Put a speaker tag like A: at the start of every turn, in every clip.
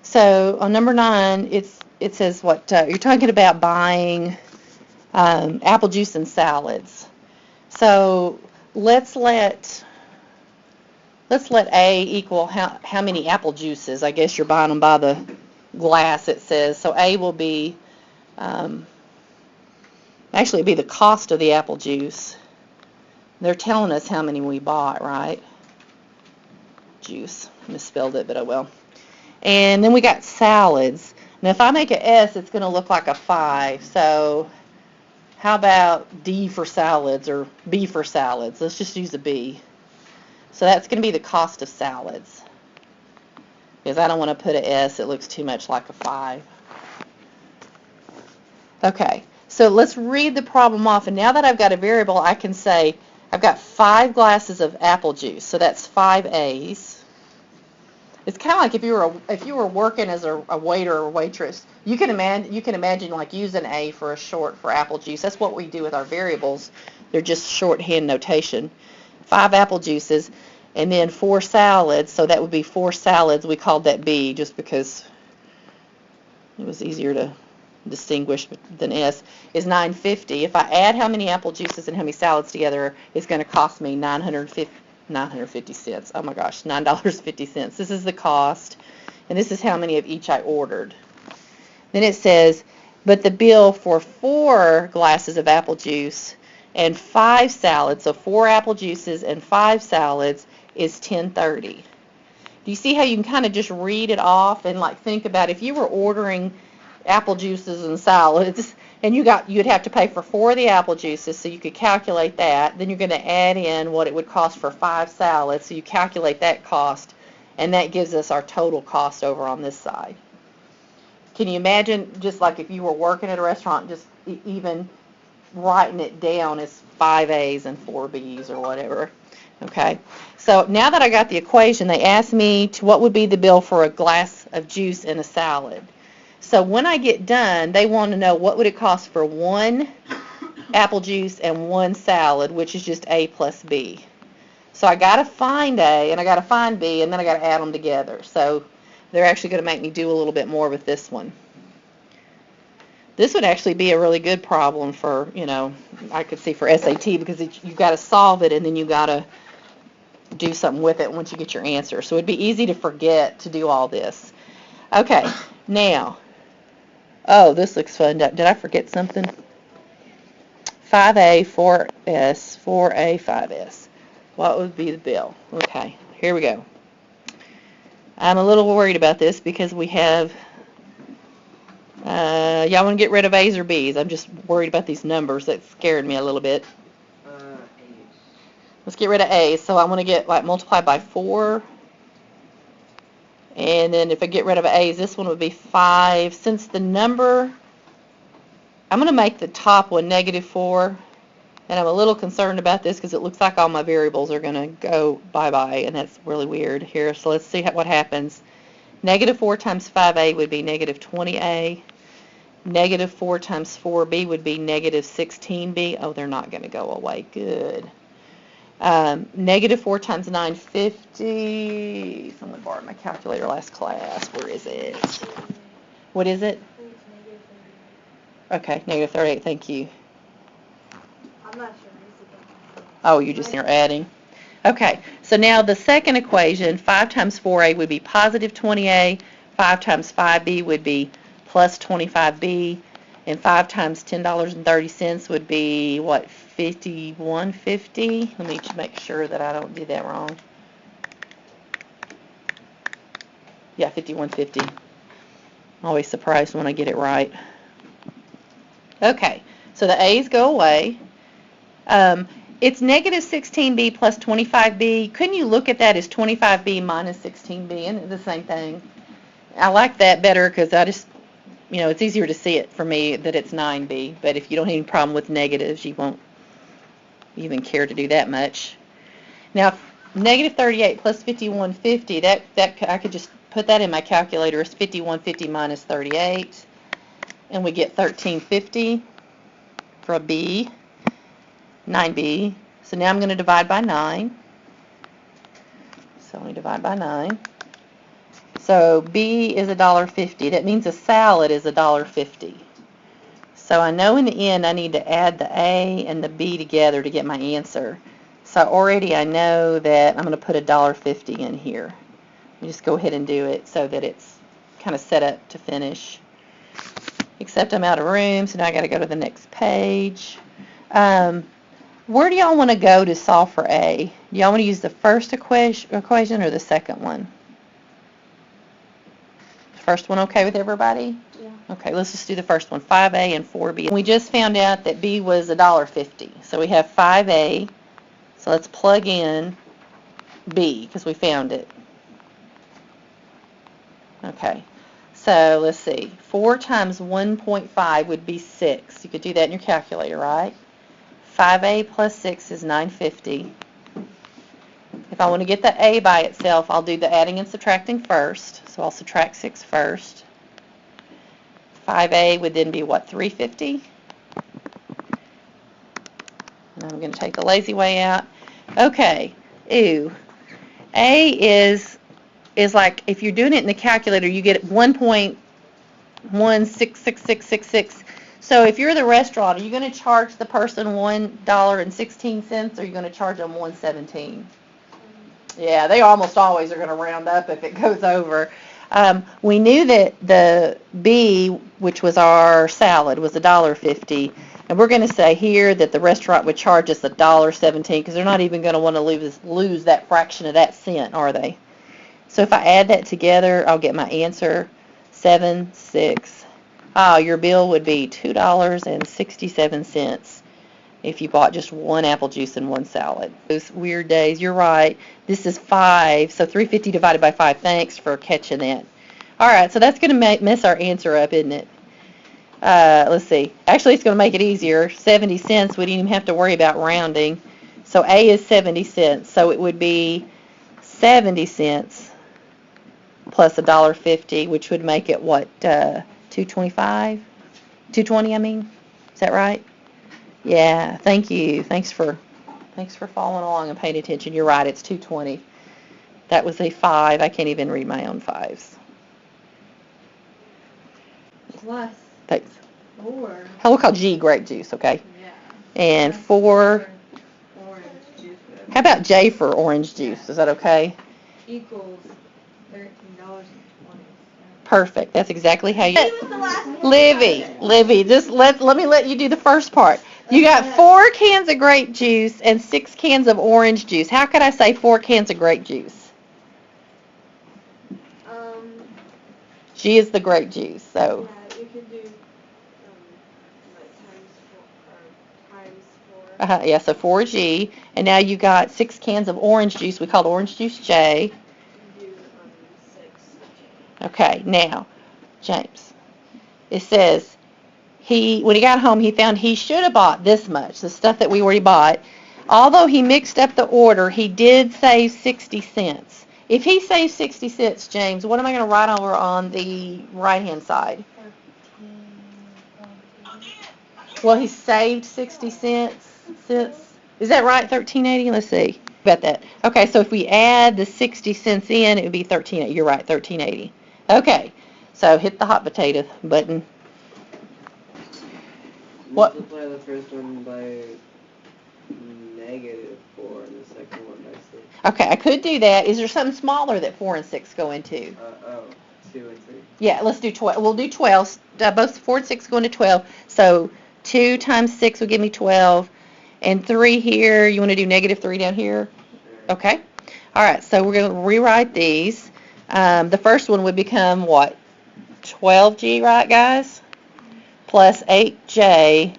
A: So on number 9, it says what you're talking about buying apple juice and salads. So let's let A equal how many apple juices. I guess you're buying them by the glass, it says. So A will be, actually it'd be the cost of the apple juice. They're telling us how many we bought, right? Juice. Misspelled it, but oh well. And then we got salads. Now if I make an S, it's going to look like a 5. So how about D for salads or B for salads? Let's just use a B. So that's going to be the cost of salads. Because I don't want to put an S, it looks too much like a 5. Okay, so let's read the problem off. And now that I've got a variable, I can say I've got 5 glasses of apple juice. So that's 5 A's. It's kind of like if you were working as a waiter or waitress, you can imagine like using A for a short for apple juice. That's what we do with our variables. They're just shorthand notation. 5 apple juices, and then 4 salads. So that would be 4 salads. We called that B just because it was easier to distinguish than S. Is $9.50. If I add how many apple juices and how many salads together, it's going to cost me 950 cents. Oh my gosh, $9.50. This is the cost, and this is how many of each I ordered. Then it says, but the bill for 4 glasses of apple juice and 5 salads, so 4 apple juices and 5 salads, is $10.30. Do you see how you can kind of just read it off and like think about if you were ordering apple juices and salads, and you'd have to pay for 4 of the apple juices, so you could calculate that. Then you're going to add in what it would cost for 5 salads, so you calculate that cost, and that gives us our total cost over on this side. Can you imagine just like if you were working at a restaurant, just even writing it down as 5 A's and 4 B's or whatever? Okay, so now that I got the equation, they asked me what would be the bill for a glass of juice and a salad. So when I get done, they want to know what would it cost for 1 apple juice and 1 salad, which is just A plus B. So I got to find A and I got to find B, and then I got to add them together. So they're actually going to make me do a little bit more with this one. This would actually be a really good problem for, I could see for SAT, because you've got to solve it and then you've got to do something with it once you get your answer. So it'd be easy to forget to do all this. Okay, now, oh, this looks fun. Did I forget something? 5A, 4S, 4A, 5S. What would be the bill? Okay, here we go. I'm a little worried about this because we have, y'all want to get rid of A's or B's? I'm just worried about these numbers. That scared me a little bit.
B: A's.
A: Let's get rid of A's. So I want to get, multiply by 4. And then if I get rid of A's, this one would be 5. Since the number, I'm going to make the top one -4. And I'm a little concerned about this because it looks like all my variables are going to go bye-bye, and that's really weird here. So let's see what happens. -4 times 5A would be -20A. -4 times 4B would be -16B. Oh, they're not going to go away. Good. -4 times 950. Someone borrowed my calculator last class. Where is it? What is it? Okay, -38. Thank you.
C: I'm not sure.
A: Oh, you just are adding. Okay, so now the second equation, 5 times 4A would be +20A. 5 times 5B would be +25B. And 5 times $10.30 would be, what, $51.50? Let me make sure that I don't do that wrong. Yeah, $51.50. I'm always surprised when I get it right. Okay, so the A's go away. It's -16B plus 25B. Couldn't you look at that as 25B minus 16B? And the same thing. I like that better because I just, it's easier to see it for me that it's 9B. But if you don't have any problem with negatives, you won't even care to do that much. Now, -38 plus 51.50, that I could just put that in my calculator as 51.50 minus 38. And we get 13.50 for a B. 9B. So now I'm going to divide by 9. So I'm going to divide by 9. So B is $1.50. That means a salad is $1.50. So I know in the end I need to add the A and the B together to get my answer. So already I know that I'm going to put $1.50 in here. Let me just go ahead and do it so that it's kind of set up to finish. Except I'm out of room, so now I got to go to the next page. Where do y'all want to go to solve for A? Do y'all want to use the first equation or the second one? First one okay with everybody?
C: Yeah.
A: Okay, let's just do the first one, 5A and 4B. We just found out that B was $1.50. So we have 5A. So let's plug in B because we found it. Okay, so let's see. 4 times 1.5 would be 6. You could do that in your calculator, right? 5A plus 6 is 950. If I want to get the A by itself, I'll do the adding and subtracting first. So I'll subtract 6 first. 5A would then be what, 350? And I'm going to take the lazy way out. Okay, ooh. A is like, if you're doing it in the calculator, you get 1.166666. So if you're the restaurant, are you going to charge the person $1.16 or are you going to charge them $1.17? Yeah, they almost always are going to round up if it goes over. We knew that the B, which was our salad, was $1.50. And we're going to say here that the restaurant would charge us $1.17 because they're not even going to want to lose that fraction of that cent, are they? So if I add that together, I'll get my answer, 7, 6. Your bill would be $2.67 if you bought just one apple juice and one salad. Those weird days, you're right. This is 5, so 350 divided by 5. Thanks for catching that. All right, so that's going to mess our answer up, isn't it? Let's see. Actually, it's going to make it easier. 70 cents, we didn't even have to worry about rounding. So A is 70 cents, so it would be 70 cents plus $1.50, which would make it what, 225? 220, I mean. Is that right? Yeah, thank you. Thanks for following along and paying attention. You're right, it's 220. That was a 5. I can't even read my own 5s.
C: Plus
A: Thanks.
C: 4.
A: We'll call G grape juice, okay?
C: Yeah.
A: And
C: Plus
A: 4,
C: orange juice.
A: how about J for orange juice? Is that okay?
C: Equals $13.20.
A: Perfect. That's exactly how you...
C: He was the last one.
A: Livy, just let me let you do the first part. You got 4 cans of grape juice and 6 cans of orange juice. How could I say 4 cans of grape juice? G is the grape juice, so...
C: Yeah, you could do times 4.
A: Yeah, so 4G. And now you got 6 cans of orange juice. We called orange juice J.
C: Do 6.
A: Okay, now, James. It says, when he got home, he found he should have bought this much, the stuff that we already bought. Although he mixed up the order, he did save 60 cents. If he saved 60 cents, James, what am I going to write over on the right-hand side? Well, he saved 60 cents. Is that right, 13.80? Let's see about that. Okay, so if we add the 60 cents in, it would be 13.80. You're right, 13.80. Okay, so hit the hot potato button. What?
B: Multiply the first one by -4 and the second one by 6.
A: Okay, I could do that. Is there something smaller that 4 and 6 go into?
B: 2 and 3.
A: Yeah, let's do 12. We'll do 12. Both 4 and 6 go into 12. So 2 times 6 will give me 12. And 3 here, you want to do -3 down here?
B: Sure.
A: Okay. All right, so we're going to rewrite these. The first one would become what? 12G, right, guys? Plus 8J.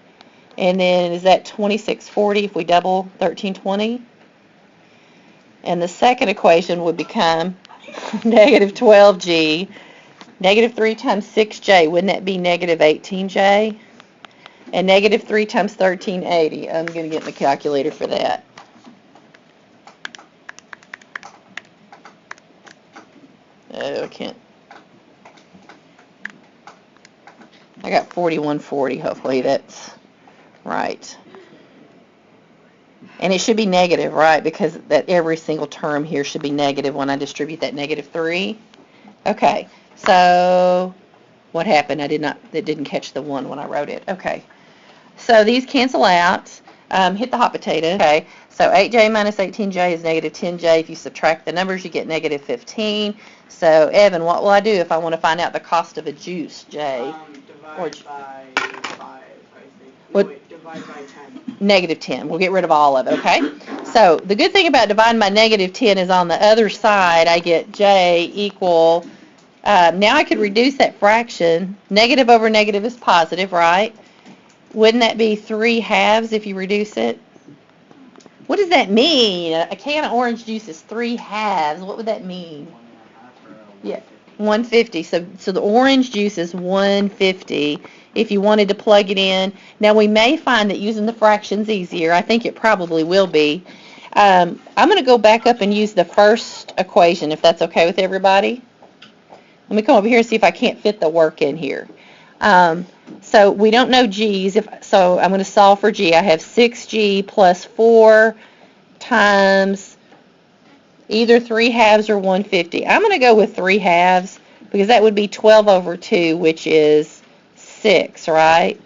A: And then is that 2640 if we double 1320? And the second equation would become -12G. -3 times 6J, wouldn't that be -18J? And -3 times 1380. I'm going to get my calculator for that. Oh, I can't. I got 4140. Hopefully that's right. And it should be negative, right? Because that every single term here should be negative when I distribute that -3. Okay, so what happened? It didn't catch the 1 when I wrote it. Okay, so these cancel out. Hit the hot potato. Okay, so 8j minus 18j is negative 10j. If you subtract the numbers, you get negative 15. So, Evan, what will I do if I want to find out the cost of a juice, J? Or
D: Divide by 5, I think.
A: What?
D: No, wait, divide by 10.
A: Negative 10. We'll get rid of all of it, okay? So the good thing about dividing by negative 10 is on the other side, I get j equal, now I could reduce that fraction. Negative over negative is positive, right? Wouldn't that be 3/2 if you reduce it? What does that mean? A can of orange juice is 3/2. What would that mean? Yeah, 150. So the orange juice is 150 if you wanted to plug it in. Now we may find that using the fractions easier. I think it probably will be. I'm going to go back up and use the first equation if that's okay with everybody. Let me come over here and see if I can't fit the work in here. So we don't know g's. So I'm going to solve for g. I have 6g plus 4 times either 3/2 or 150. I'm going to go with 3/2 because that would be 12 over 2, which is 6, right?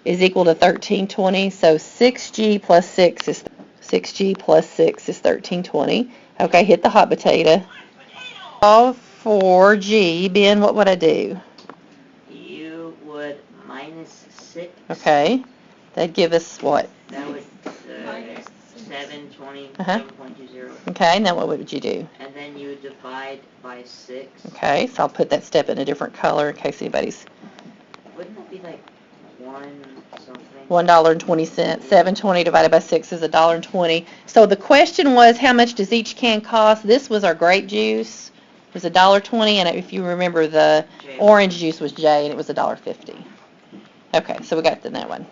A: Is equal to 1320. So 6g plus 6 is 1320. Okay, hit the hot potato. Solve for g. Ben, what would I do?
E: You would minus 6.
A: Okay. That'd give us what?
E: That would
C: Minus
E: 720,
A: Uh-huh.
E: 7.20.
A: Okay, now what would you do?
E: And then you divide by 6.
A: Okay, so I'll put that step in a different color in case anybody's...
E: Wouldn't that be like 1 something?
A: $1.20. 720 divided by 6 is $1.20. So the question was, how much does each can cost? This was our grape juice. It was $1.20, and if you remember, the
E: J.
A: orange juice was J, and it was $1.50. Okay, so we got that one.